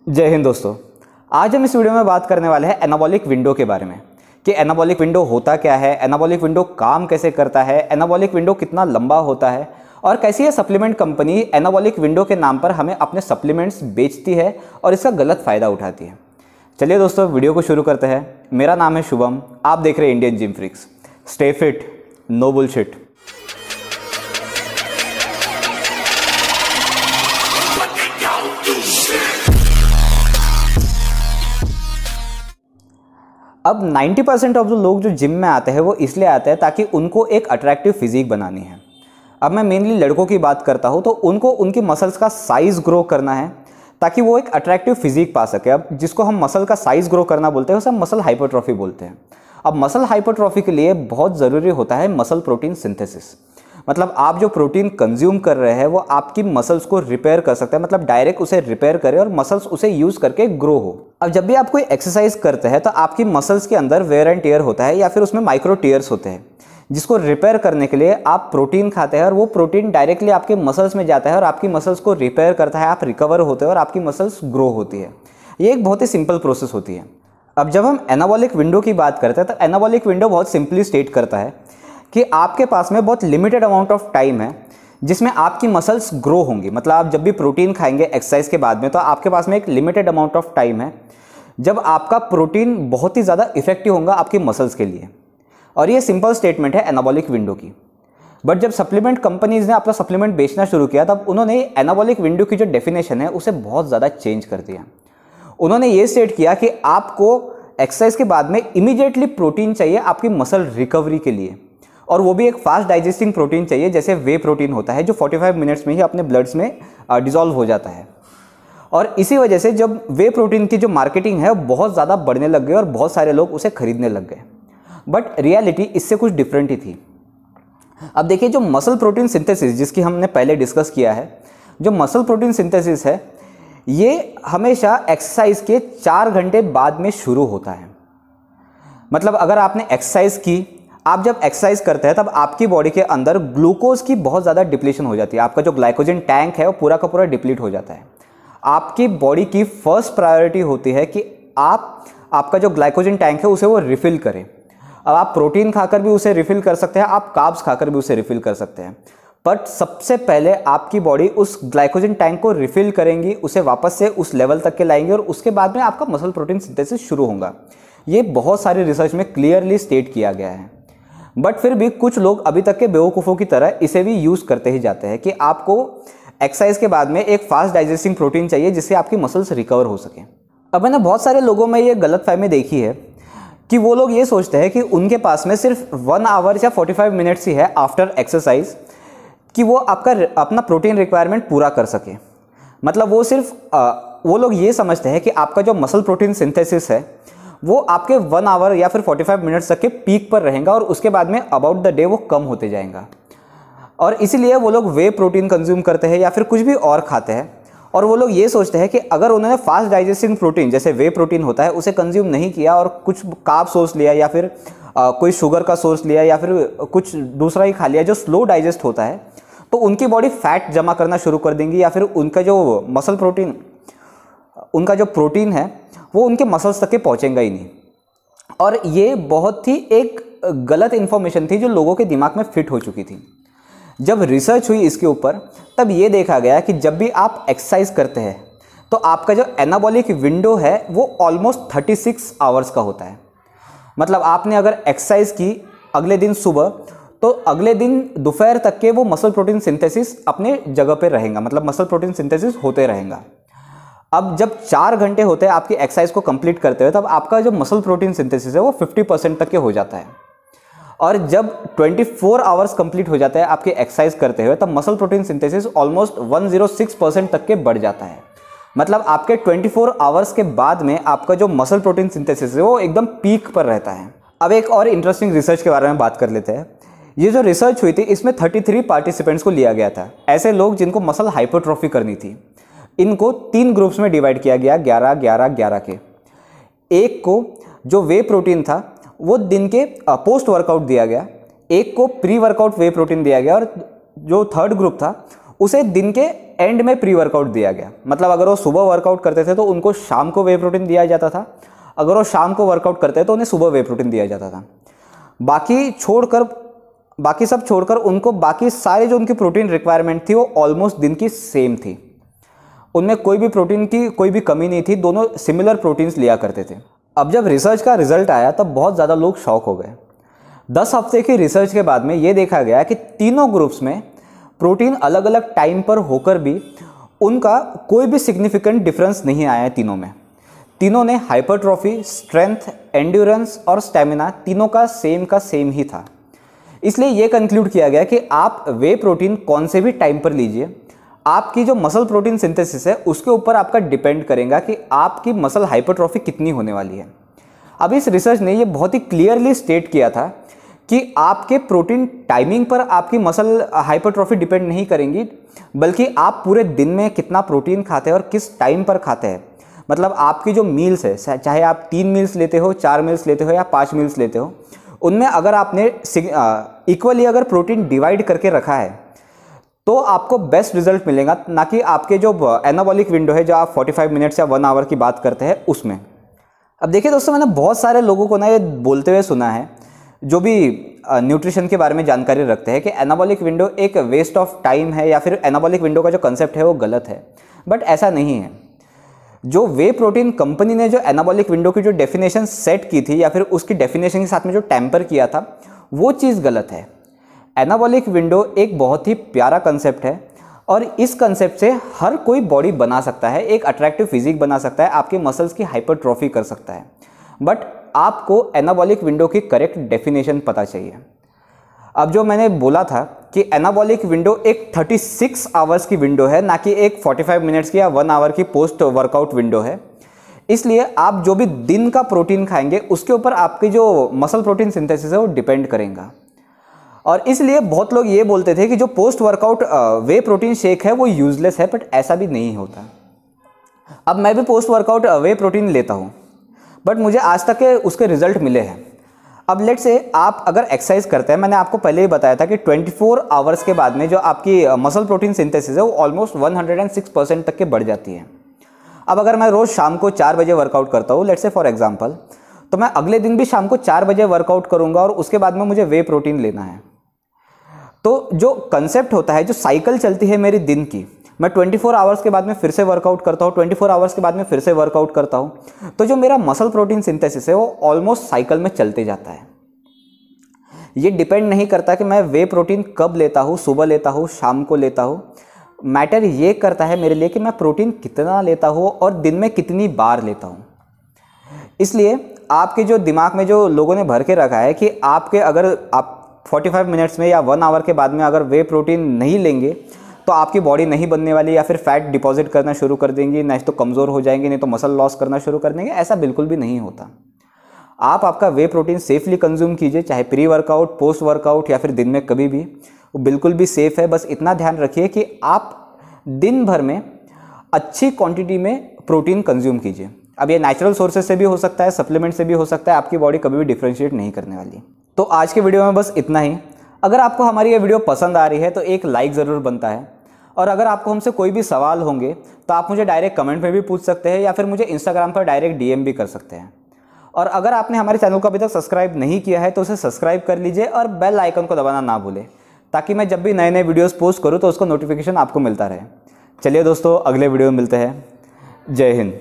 जय हिंद दोस्तों। आज हम इस वीडियो में बात करने वाले हैं एनाबॉलिक विंडो के बारे में कि एनाबॉलिक विंडो होता क्या है, एनाबॉलिक विंडो काम कैसे करता है, एनाबॉलिक विंडो कितना लंबा होता है और कैसे ये सप्लीमेंट कंपनी एनाबॉलिक विंडो के नाम पर हमें अपने सप्लीमेंट्स बेचती है और इसका गलत फ़ायदा उठाती है। चलिए दोस्तों, वीडियो को शुरू करते हैं। मेरा नाम है शुभम, आप देख रहे हैं Indian gym freaks. Stay fit, no bullshit. अब 90% ऑफ जो लोग जो जिम में आते हैं वो इसलिए आते हैं ताकि उनको एक अट्रैक्टिव फिजिक बनानी है। अब मैं मेनली लड़कों की बात करता हूँ तो उनको उनकी मसल्स का साइज़ ग्रो करना है ताकि वो एक अट्रैक्टिव फिजिक पा सके। अब जिसको हम मसल का साइज़ ग्रो करना बोलते हैं उसे हम मसल हाइपरट्रॉफी बोलते हैं। अब मसल हाइपरट्रॉफी के लिए बहुत ज़रूरी होता है मसल प्रोटीन सिंथेसिस। मतलब आप जो प्रोटीन कंज्यूम कर रहे हैं वो आपकी मसल्स को रिपेयर कर सकता है, मतलब डायरेक्ट उसे रिपेयर करे और मसल्स उसे यूज़ करके ग्रो हो। अब जब भी आप कोई एक्सरसाइज करते हैं तो आपकी मसल्स के अंदर वेयर एंड टियर होता है या फिर उसमें माइक्रो टियर्स होते हैं जिसको रिपेयर करने के लिए आप प्रोटीन खाते हैं और वो प्रोटीन डायरेक्टली आपके मसल्स में जाता है और आपकी मसल्स को रिपेयर करता है, आप रिकवर होते हैं और आपकी मसल्स ग्रो होती है। ये एक बहुत ही सिंपल प्रोसेस होती है। अब जब हम एनाबॉलिक विंडो की बात करते हैं तो एनाबॉलिक विंडो बहुत सिंपली स्टेट करता है कि आपके पास में बहुत लिमिटेड अमाउंट ऑफ टाइम है जिसमें आपकी मसल्स ग्रो होंगी। मतलब आप जब भी प्रोटीन खाएंगे एक्सरसाइज के बाद में तो आपके पास में एक लिमिटेड अमाउंट ऑफ टाइम है जब आपका प्रोटीन बहुत ही ज़्यादा इफेक्टिव होगा आपकी मसल्स के लिए। और ये सिंपल स्टेटमेंट है एनाबॉलिक विंडो की। बट जब सप्लीमेंट कंपनीज ने अपना सप्लीमेंट बेचना शुरू किया तब उन्होंने एनाबॉलिक विंडो की जो डेफिनेशन है उसे बहुत ज़्यादा चेंज कर दिया। उन्होंने ये स्टेट किया कि आपको एक्सरसाइज के बाद में इमीडिएटली प्रोटीन चाहिए आपकी मसल रिकवरी के लिए, और वो भी एक फास्ट डाइजेस्टिंग प्रोटीन चाहिए जैसे वे प्रोटीन होता है जो 45 मिनट्स में ही अपने ब्लड्स में डिसॉल्व हो जाता है। और इसी वजह से जब वे प्रोटीन की जो मार्केटिंग है वो बहुत ज़्यादा बढ़ने लग गई और बहुत सारे लोग उसे खरीदने लग गए। बट रियलिटी इससे कुछ डिफरेंट ही थी। अब देखिए, जो मसल प्रोटीन सिंथेसिस जिसकी हमने पहले डिस्कस किया है, जो मसल प्रोटीन सिंथेसिस है ये हमेशा एक्सरसाइज के 4 घंटे बाद में शुरू होता है। मतलब अगर आपने एक्सरसाइज की, आप जब एक्सरसाइज करते हैं तब आपकी बॉडी के अंदर ग्लूकोज की बहुत ज़्यादा डिप्लीशन हो जाती है। आपका जो ग्लाइकोजन टैंक है वो पूरा का पूरा डिप्लीट हो जाता है। आपकी बॉडी की फर्स्ट प्रायोरिटी होती है कि आपका जो ग्लाइकोजन टैंक है उसे वो रिफिल करें। अब आप प्रोटीन खाकर भी उसे रिफिल कर सकते हैं, आप कार्ब्स खाकर भी उसे रिफिल कर सकते हैं, बट सबसे पहले आपकी बॉडी उस ग्लाइकोजन टैंक को रिफिल करेंगी, उसे वापस से उस लेवल तक के लाएंगे और उसके बाद में आपका मसल प्रोटीन सिंथेसिस शुरू होगा। ये बहुत सारे रिसर्च में क्लियरली स्टेट किया गया है। बट फिर भी कुछ लोग अभी तक के बेवकूफ़ों की तरह इसे भी यूज़ करते ही जाते हैं कि आपको एक्सरसाइज के बाद में एक फास्ट डाइजेस्टिंग प्रोटीन चाहिए जिससे आपकी मसल्स रिकवर हो सके। अब मैंने बहुत सारे लोगों में ये गलतफहमी देखी है कि वो लोग ये सोचते हैं कि उनके पास में सिर्फ 1 आवर या 45 मिनट्स ही है आफ्टर एक्सरसाइज कि वो अपना प्रोटीन रिक्वायरमेंट पूरा कर सके। मतलब वो लोग ये समझते हैं कि आपका जो मसल प्रोटीन सिंथेसिस है वो आपके 1 आवर या फिर 45 मिनट्स तक के पीक पर रहेगा और उसके बाद में अबाउट द डे वो कम होते जाएगा। और इसीलिए वो लोग वे प्रोटीन कंज्यूम करते हैं या फिर कुछ भी और खाते हैं। और वो लोग ये सोचते हैं कि अगर उन्होंने फास्ट डाइजेस्टिंग प्रोटीन जैसे वे प्रोटीन होता है उसे कंज्यूम नहीं किया और कुछ कार्ब सोर्स लिया या फिर कोई शुगर का सोर्स लिया या फिर कुछ दूसरा ही खा लिया जो स्लो डाइजेस्ट होता है, तो उनकी बॉडी फैट जमा करना शुरू कर देंगी या फिर उनका जो मसल प्रोटीन, उनका जो प्रोटीन है वो उनके मसल्स तक के पहुंचेगा ही नहीं। और ये बहुत ही एक गलत इन्फॉर्मेशन थी जो लोगों के दिमाग में फिट हो चुकी थी। जब रिसर्च हुई इसके ऊपर तब ये देखा गया कि जब भी आप एक्सरसाइज करते हैं तो आपका जो एनाबॉलिक विंडो है वो ऑलमोस्ट 36 आवर्स का होता है। मतलब आपने अगर एक्सरसाइज की अगले दिन सुबह तो अगले दिन दोपहर तक के वो मसल प्रोटीन सिंथेसिस अपने जगह पे रहेगा, मतलब मसल प्रोटीन सिंथेसिस होते रहेगा। अब जब 4 घंटे होते हैं आपकी एक्सरसाइज को कंप्लीट करते हुए तब आपका जो मसल प्रोटीन सिंथेसिस है वो 50% तक के हो जाता है। और जब 24 आवर्स कंप्लीट हो जाता है आपके एक्सरसाइज करते हुए तब मसल प्रोटीन सिंथेसिस ऑलमोस्ट 106% तक के बढ़ जाता है। मतलब आपके 24 आवर्स के बाद में आपका जो मसल प्रोटीन सिंथेसिस है वो एकदम पीक पर रहता है। अब एक और इंटरेस्टिंग रिसर्च के बारे में बात कर लेते हैं। ये जो रिसर्च हुई थी इसमें 33 पार्टिसिपेंट्स को लिया गया था, ऐसे लोग जिनको मसल हाइपरट्रॉफी करनी थी। इनको 3 ग्रुप्स में डिवाइड किया गया, 11-11-11 के। एक को जो वे प्रोटीन था वो दिन के पोस्ट वर्कआउट दिया गया, एक को प्री वर्कआउट वे प्रोटीन दिया गया और जो थर्ड ग्रुप था उसे दिन के एंड में प्री वर्कआउट दिया गया। मतलब अगर वो सुबह वर्कआउट करते थे तो उनको शाम को वे प्रोटीन दिया जाता था, अगर वो शाम को वर्कआउट करते तो उन्हें सुबह वे प्रोटीन दिया जाता था। बाकी सब छोड़कर उनको बाकी सारे जो उनकी प्रोटीन रिक्वायरमेंट थी वो ऑलमोस्ट दिन की सेम थी। उनमें कोई भी प्रोटीन की कोई भी कमी नहीं थी, दोनों सिमिलर प्रोटीन्स लिया करते थे। अब जब रिसर्च का रिजल्ट आया तब बहुत ज़्यादा लोग शॉक हो गए। 10 हफ्ते की रिसर्च के बाद में ये देखा गया कि तीनों ग्रुप्स में प्रोटीन अलग अलग टाइम पर होकर भी उनका कोई भी सिग्निफिकेंट डिफरेंस नहीं आया है। तीनों ने हाइपरट्रॉफी, स्ट्रेंथ, एंड्योरेंस और स्टेमिना तीनों का सेम ही था। इसलिए ये कंक्लूड किया गया कि आप वे प्रोटीन कौन से भी टाइम पर लीजिए, आपकी जो मसल प्रोटीन सिंथेसिस है उसके ऊपर आपका डिपेंड करेगा कि आपकी मसल हाइपरट्रॉफी कितनी होने वाली है। अब इस रिसर्च ने ये बहुत ही क्लियरली स्टेट किया था कि आपके प्रोटीन टाइमिंग पर आपकी मसल हाइपरट्रॉफी डिपेंड नहीं करेंगी, बल्कि आप पूरे दिन में कितना प्रोटीन खाते हैं और किस टाइम पर खाते हैं। मतलब आपकी जो मील्स है, चाहे आप 3 मील्स लेते हो, 4 मील्स लेते हो या 5 मील्स लेते हो, उनमें अगर आपने इक्वली अगर प्रोटीन डिवाइड करके रखा है तो आपको बेस्ट रिजल्ट मिलेगा, ना कि आपके जो एनाबॉलिक विंडो है जो आप 45 मिनट्स या 1 आवर की बात करते हैं उसमें। अब देखिए दोस्तों, मैंने बहुत सारे लोगों को ना ये बोलते हुए सुना है जो भी न्यूट्रिशन के बारे में जानकारी रखते हैं कि एनाबॉलिक विंडो एक वेस्ट ऑफ टाइम है या फिर एनाबॉलिक विंडो का जो कंसेप्ट है वो गलत है। बट ऐसा नहीं है। जो वे प्रोटीन कंपनी ने जो एनाबॉलिक विंडो की जो डेफिनेशन सेट की थी या फिर उसकी डेफिनेशन के साथ में जो टेम्पर किया था वो चीज़ गलत है। एनाबॉलिक विंडो एक बहुत ही प्यारा कंसेप्ट है और इस कंसेप्ट से हर कोई बॉडी बना सकता है, एक अट्रैक्टिव फिजिक बना सकता है, आपके मसल्स की हाइपरट्रॉफी कर सकता है। बट आपको एनाबॉलिक विंडो की करेक्ट डेफिनेशन पता चाहिए। अब जो मैंने बोला था कि एनाबॉलिक विंडो एक 36 आवर्स की विंडो है, ना कि एक 45 मिनट्स की या 1 आवर की पोस्ट वर्कआउट विंडो है। इसलिए आप जो भी दिन का प्रोटीन खाएंगे उसके ऊपर आपकी जो मसल प्रोटीन सिंथेसिस है वो डिपेंड करेगा। और इसलिए बहुत लोग ये बोलते थे कि जो पोस्ट वर्कआउट वे प्रोटीन शेक है वो यूजलेस है, बट ऐसा भी नहीं होता। अब मैं भी पोस्ट वर्कआउट वे प्रोटीन लेता हूँ, बट मुझे आज तक के उसके रिजल्ट मिले हैं। अब लेट से आप अगर एक्सरसाइज करते हैं, मैंने आपको पहले ही बताया था कि 24 आवर्स के बाद में जो आपकी मसल प्रोटीन सिंथेसिस है वो ऑलमोस्ट 106% तक के बढ़ जाती है। अब अगर मैं रोज़ शाम को 4 बजे वर्कआउट करता हूँ, लेट से फॉर एग्जांपल, तो मैं अगले दिन भी शाम को 4 बजे वर्कआउट करूँगा और उसके बाद में मुझे वे प्रोटीन लेना है। तो जो कंसेप्ट होता है, जो साइकिल चलती है मेरी दिन की, मैं 24 आवर्स के बाद में फिर से वर्कआउट करता हूँ, 24 आवर्स के बाद में फिर से वर्कआउट करता हूँ, तो जो मेरा मसल प्रोटीन सिंथेसिस है वो ऑलमोस्ट साइकिल में चलते जाता है। ये डिपेंड नहीं करता कि मैं वे प्रोटीन कब लेता हूँ, सुबह लेता हूँ, शाम को लेता हूँ। मैटर ये करता है मेरे लिए कि मैं प्रोटीन कितना लेता हूँ और दिन में कितनी बार लेता हूँ। इसलिए आपके जो दिमाग में जो लोगों ने भर के रखा है कि आपके अगर आप 45 मिनट्स में या 1 आवर के बाद में अगर वे प्रोटीन नहीं लेंगे तो आपकी बॉडी नहीं बनने वाली, या फिर फैट डिपॉजिट करना शुरू कर देंगी, नहीं तो कमज़ोर हो जाएंगे, नहीं तो मसल लॉस करना शुरू कर देंगे, ऐसा बिल्कुल भी नहीं होता। आप आपका वे प्रोटीन सेफली कंज्यूम कीजिए, चाहे प्री वर्कआउट, पोस्ट वर्कआउट या फिर दिन में कभी भी, वो बिल्कुल भी सेफ़ है। बस इतना ध्यान रखिए कि आप दिन भर में अच्छी क्वांटिटी में प्रोटीन कंज्यूम कीजिए। अब ये नेचुरल सोर्सेज से भी हो सकता है, सप्लीमेंट से भी हो सकता है, आपकी बॉडी कभी भी डिफ्रेंशिएट नहीं करने वाली। तो आज के वीडियो में बस इतना ही। अगर आपको हमारी ये वीडियो पसंद आ रही है तो एक लाइक ज़रूर बनता है, और अगर आपको हमसे कोई भी सवाल होंगे तो आप मुझे डायरेक्ट कमेंट में भी पूछ सकते हैं या फिर मुझे इंस्टाग्राम पर डायरेक्ट DM भी कर सकते हैं। और अगर आपने हमारे चैनल को अभी तक सब्सक्राइब नहीं किया है तो उसे सब्सक्राइब कर लीजिए और बेल आइकन को दबाना ना भूलें, ताकि मैं जब भी नए नए वीडियोस पोस्ट करूँ तो उसको नोटिफिकेशन आपको मिलता रहे। चलिए दोस्तों, अगले वीडियो में मिलते हैं। जय हिंद।